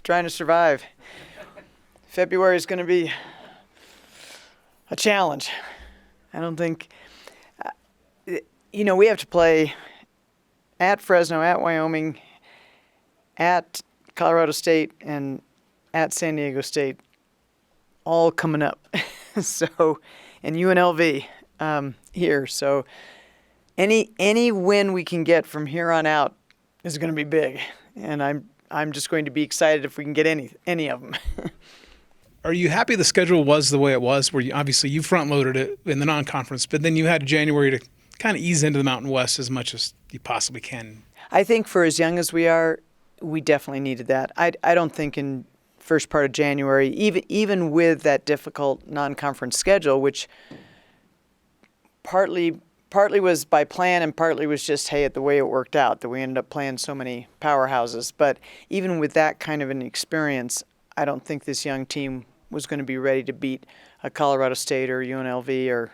trying to survive. February is going to be a challenge. I don't think, we have to play at Fresno, at Wyoming, at Colorado State, and at San Diego State, all coming up. So, and UNLV here. So any win we can get from here on out is going to be big. And I'm just going to be excited if we can get any of them. Are you happy the schedule was the way it was, where obviously you front-loaded it in the non-conference, but then you had January to kind of ease into the Mountain West as much as you possibly can? I think for as young as we are, we definitely needed that. I don't think in first part of January, even with that difficult non-conference schedule, which partly was by plan and partly was just, hey, the way it worked out, that we ended up playing so many powerhouses. But even with that kind of an experience, I don't think this young team was going to be ready to beat a Colorado State or UNLV or,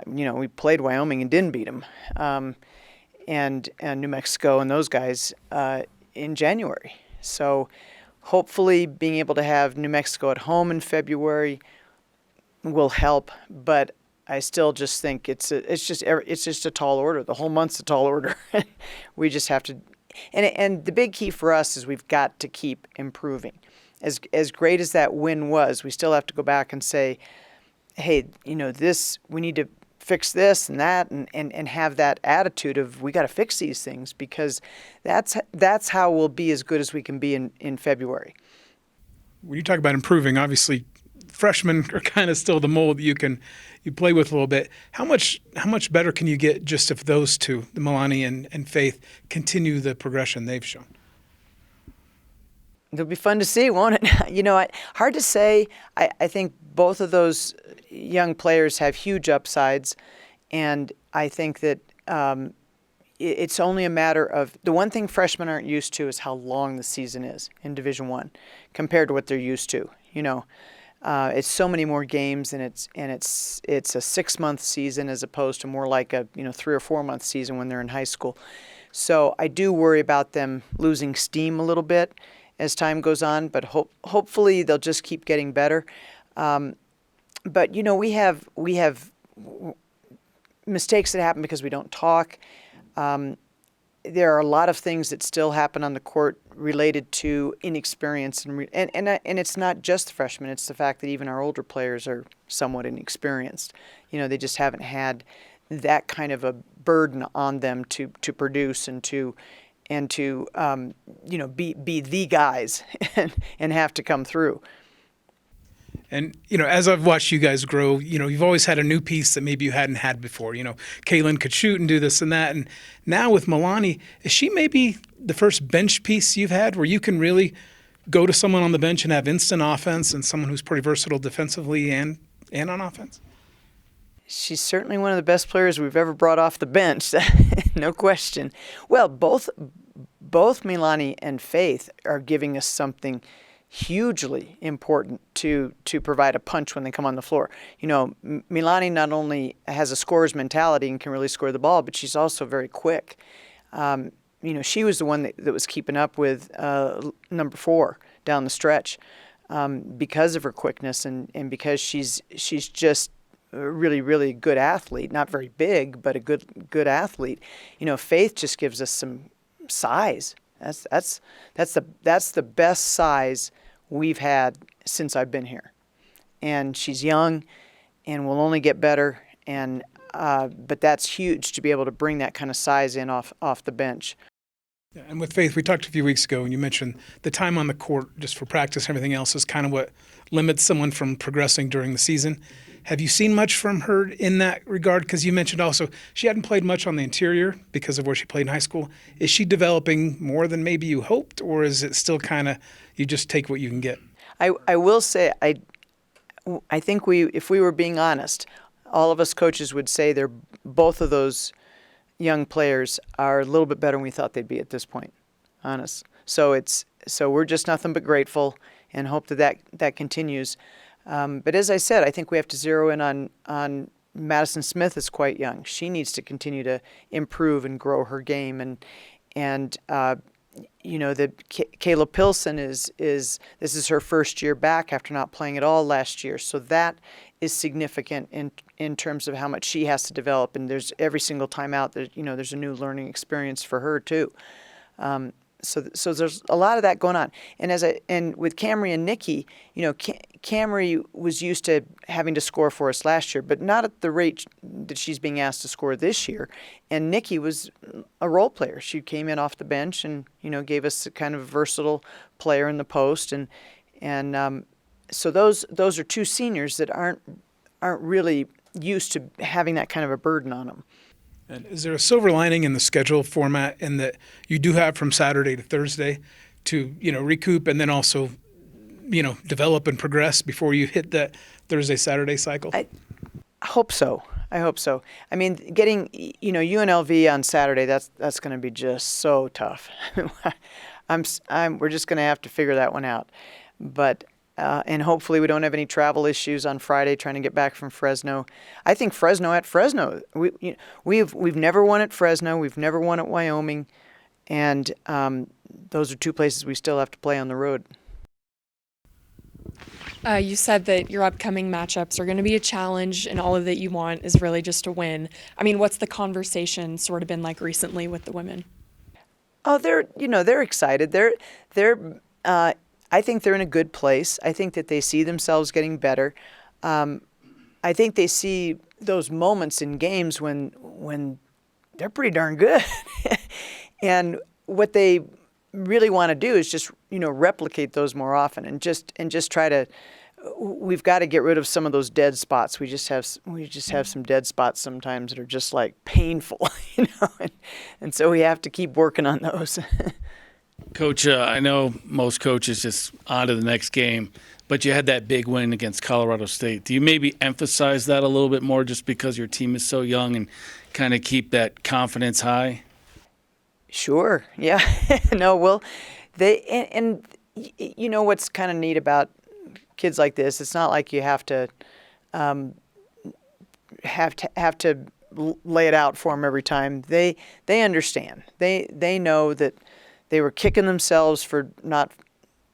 we played Wyoming and didn't beat them, and New Mexico and those guys in January. So hopefully being able to have New Mexico at home in February will help, but I still just think it's just a tall order. The whole month's a tall order. We just have to, and the big key for us is we've got to keep improving. As great as that win was, we still have to go back and say, hey, this, we need to fix this and that, and have that attitude of we got to fix these things, because that's how we'll be as good as we can be in February. When you talk about improving, obviously freshmen are kind of still the mold that you play with a little bit. How much better can you get just if those two, the Milani and Faith, continue the progression they've shown? It'll be fun to see, won't it? Hard to say. I think both of those young players have huge upsides, and I think that it's only a matter of, the one thing freshmen aren't used to is how long the season is in Division I compared to what they're used to. It's so many more games, and it's a 6-month season as opposed to more like a 3 or 4 month season when they're in high school. So I do worry about them losing steam a little bit as time goes on, but hopefully they'll just keep getting better. But we have mistakes that happen because we don't talk. There are a lot of things that still happen on the court related to inexperience, and it's not just the freshmen. It's the fact that even our older players are somewhat inexperienced. They just haven't had that kind of a burden on them to produce and to be the guys and have to come through. And, as I've watched you guys grow, you've always had a new piece that maybe you hadn't had before. Kaylin could shoot and do this and that. And now with Milani, is she maybe the first bench piece you've had where you can really go to someone on the bench and have instant offense, and someone who's pretty versatile defensively and on offense? She's certainly one of the best players we've ever brought off the bench, no question. Well, both Milani and Faith are giving us something hugely important to provide a punch when they come on the floor. Milani not only has a scorer's mentality and can really score the ball, but she's also very quick. She was the one that was keeping up with number 4 down the stretch because of her quickness and because she's just a really, really good athlete. Not very big, but a good athlete. Faith just gives us some size. That's the best size we've had since I've been here, and she's young, and will only get better. And but that's huge to be able to bring that kind of size in off the bench. Yeah, and with Faith, we talked a few weeks ago, and you mentioned the time on the court just for practice and everything else is kind of what limits someone from progressing during the season. Have you seen much from her in that regard? Because you mentioned also she hadn't played much on the interior because of where she played in high school. Is she developing more than maybe you hoped, or is it still kind of you just take what you can get? I will say I think if we were being honest, all of us coaches would say both of those young players are a little bit better than we thought they'd be at this point. Honest. So we're just nothing but grateful and hope that continues. But as I said, I think we have to zero in on Madison Smith is quite young. She needs to continue to improve and grow her game, and Kayla Pilson is this is her first year back after not playing at all last year. So that is significant in terms of how much she has to develop. And there's every single time out there's a new learning experience for her too. So there's a lot of that going on. And with Camry and Nikki, Camry was used to having to score for us last year, but not at the rate that she's being asked to score this year. And Nikki was a role player. She came in off the bench and gave us a kind of versatile player in the post. And so those are two seniors that aren't really used to having that kind of a burden on them. And is there a silver lining in the schedule format in that you do have from Saturday to Thursday to, recoup and then also, develop and progress before you hit that Thursday-Saturday cycle? I hope so. I mean, getting, UNLV on Saturday, that's going to be just so tough. We're just going to have to figure that one out. But and hopefully we don't have any travel issues on Friday trying to get back from Fresno. I think Fresno. We've never won at Fresno. We've never won at Wyoming, and those are two places we still have to play on the road. You said that your upcoming matchups are going to be a challenge, and all of that you want is really just to win. I mean, what's the conversation sort of been like recently with the women? Oh, they're excited. I think they're in a good place. I think that they see themselves getting better. I think they see those moments in games when they're pretty darn good. And what they really want to do is just, replicate those more often and just try to. We've got to get rid of some of those dead spots. We just have some dead spots sometimes that are just like painful, and so we have to keep working on those. Coach, I know most coaches just on to the next game, but you had that big win against Colorado State. Do you maybe emphasize that a little bit more just because your team is so young and kind of keep that confidence high? Sure. Yeah. No, well, and what's kind of neat about kids like this, it's not like you have to lay it out for them every time. They understand. They know that they were kicking themselves for not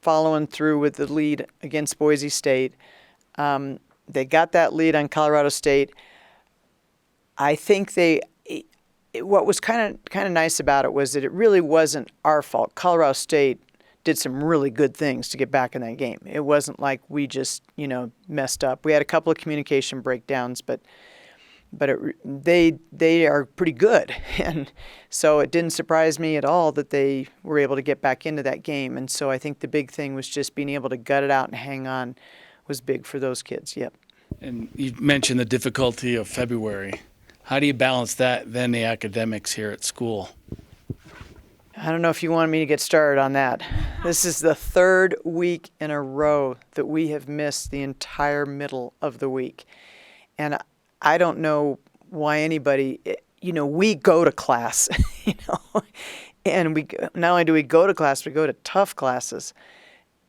following through with the lead against Boise State. They got that lead on Colorado State. I think what was kind of nice about it was that it really wasn't our fault. Colorado State did some really good things to get back in that game. It wasn't like we just, messed up. We had a couple of communication breakdowns, but they are pretty good, and so it didn't surprise me at all that they were able to get back into that game. And so I think the big thing was just being able to gut it out and hang on was big for those kids. Yep. And you mentioned the difficulty of February. How do you balance that, then the academics here at school? I don't know if you wanted me to get started on that. This is the third week in a row that we have missed the entire middle of the week. And I don't know why anybody, we go to class, and we not only do we go to class, we go to tough classes.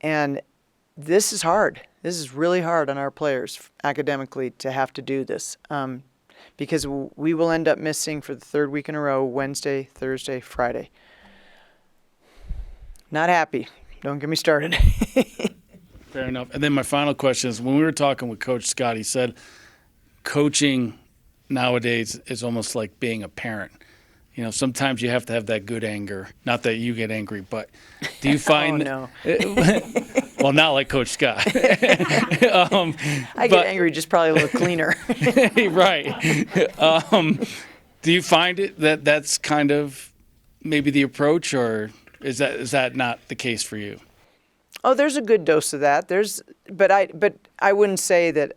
And this is hard. This is really hard on our players academically to have to do this, because we will end up missing for the third week in a row, Wednesday, Thursday, Friday. Not happy. Don't get me started. Fair enough. And then my final question is, when we were talking with Coach Scott, he said coaching nowadays is almost like being a parent. Sometimes you have to have that good anger. Not that you get angry, but do you find... Oh, no. Well, not like Coach Scott. I get angry, just probably a little cleaner. Right. Do you find it that's kind of maybe the approach, or is that not the case for you? Oh, there's a good dose of that. But I wouldn't say that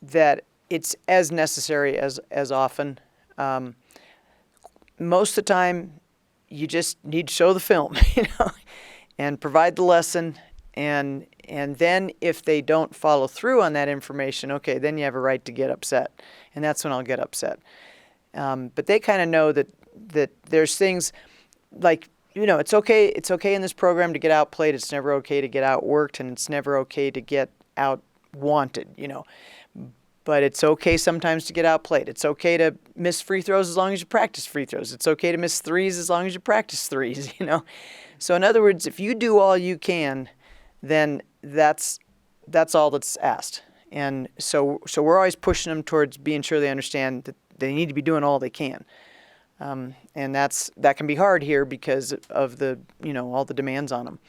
that it's as necessary as often. Most of the time, you just need to show the film, and provide the lesson, and then if they don't follow through on that information, okay, then you have a right to get upset, and that's when I'll get upset. But they kind of know that there's things like, it's okay in this program to get outplayed. It's never okay to get outworked, and it's never okay to get outwanted, But it's okay sometimes to get outplayed. It's okay to miss free throws as long as you practice free throws. It's okay to miss threes as long as you practice threes, you know. So in other words, if you do all you can, then that's all that's asked. And so we're always pushing them towards being sure they understand that they need to be doing all they can. And that can be hard here because of the, you know, all the demands on them.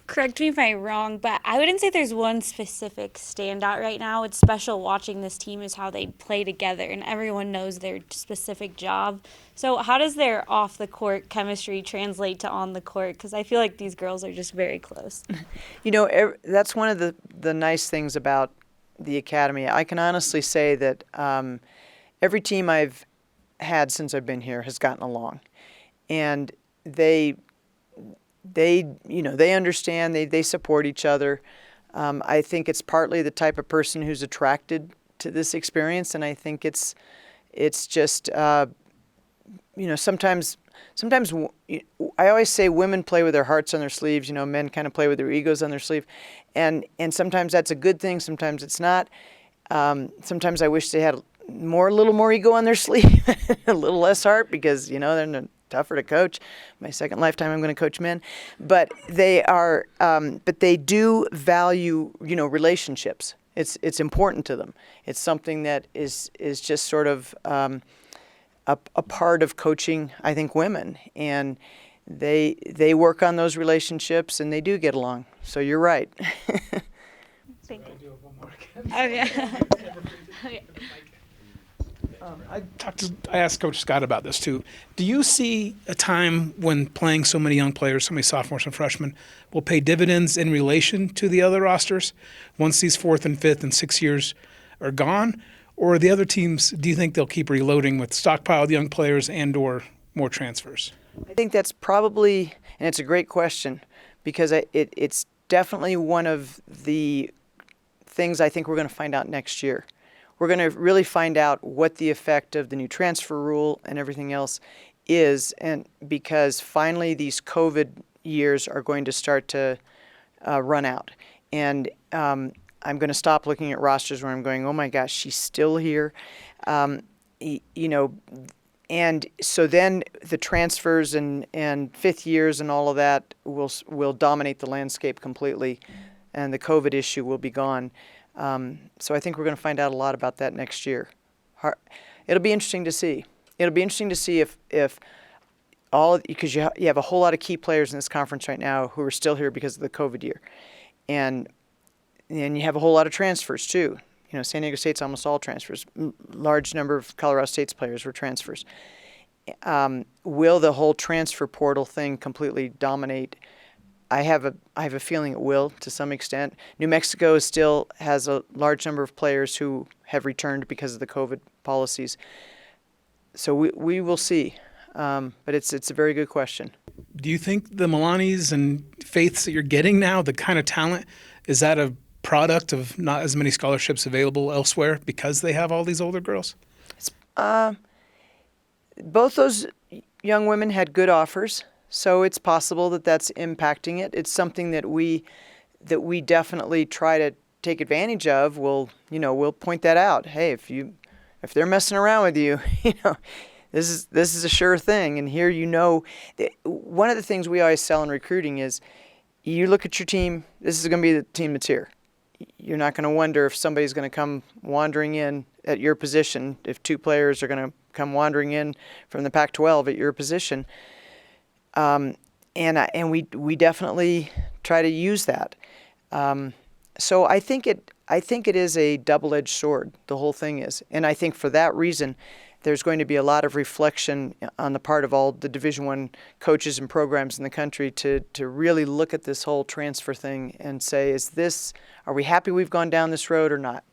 Correct me if I'm wrong, but I wouldn't say there's one specific standout right now. It's special watching this team is how they play together, and everyone knows their specific job. So how does their off-the-court chemistry translate to on the court? Because I feel like these girls are just very close. You know, that's one of the nice things about the academy. I can honestly say that every team I've had since I've been here has gotten along, and they you know, they understand, they support each other. I think it's partly the type of person who's attracted to this experience, and I think it's just you know, sometimes I always say women play with their hearts on their sleeves. You know, men kind of play with their egos on their sleeve, and sometimes that's a good thing. Sometimes it's not. Sometimes I wish they had a little more ego on their sleeve, a little less heart, because you know they're tougher to coach. My second lifetime, I'm going to coach men, but they are. But they do value, you know, relationships. It's important to them. It's something that is just sort of a part of coaching, I think, women, and they work on those relationships, and they do get along. So you're right. Thank you. Oh, yeah. Okay. I asked Coach Scott about this too. Do you see a time when playing so many young players, so many sophomores and freshmen, will pay dividends in relation to the other rosters once these 4th and 5th and 6th years are gone? Or the other teams, do you think they'll keep reloading with stockpiled young players and or more transfers? I think that's probably, and it's a great question, because it's definitely one of the things I think we're going to find out next year. We're going to really find out what the effect of the new transfer rule and everything else is, and because finally these COVID years are going to start to run out. And I'm going to stop looking at rosters where I'm going, oh my gosh, she's still here. You know, and so then the transfers and 5th years and all of that will dominate the landscape completely, and the COVID issue will be gone. So I think we're going to find out a lot about that next year. It'll be interesting to see. It'll be interesting to see if because you have a whole lot of key players in this conference right now who are still here because of the COVID year, and you have a whole lot of transfers too. You know, San Diego State's almost all transfers. Large number of Colorado State's players were transfers. Will the whole transfer portal thing completely dominate? I have a feeling it will to some extent. New Mexico still has a large number of players who have returned because of the COVID policies. So we will see. But it's a very good question. Do you think the Milanis and Faiths that you're getting now, the kind of talent, is that a product of not as many scholarships available elsewhere because they have all these older girls? Both those young women had good offers. So it's possible that that's impacting it. It's something that we definitely try to take advantage of. We'll point that out. Hey, if they're messing around with you, you know, this is a sure thing. And here, you know, one of the things we always sell in recruiting is you look at your team. This is going to be the team that's here. You're not going to wonder if somebody's going to come wandering in at your position. If 2 players are going to come wandering in from the Pac-12 at your position. And we definitely try to use that. So I think it is a double-edged sword. The whole thing is, and I think for that reason, there's going to be a lot of reflection on the part of all the Division I coaches and programs in the country to really look at this whole transfer thing and say, are we happy we've gone down this road or not?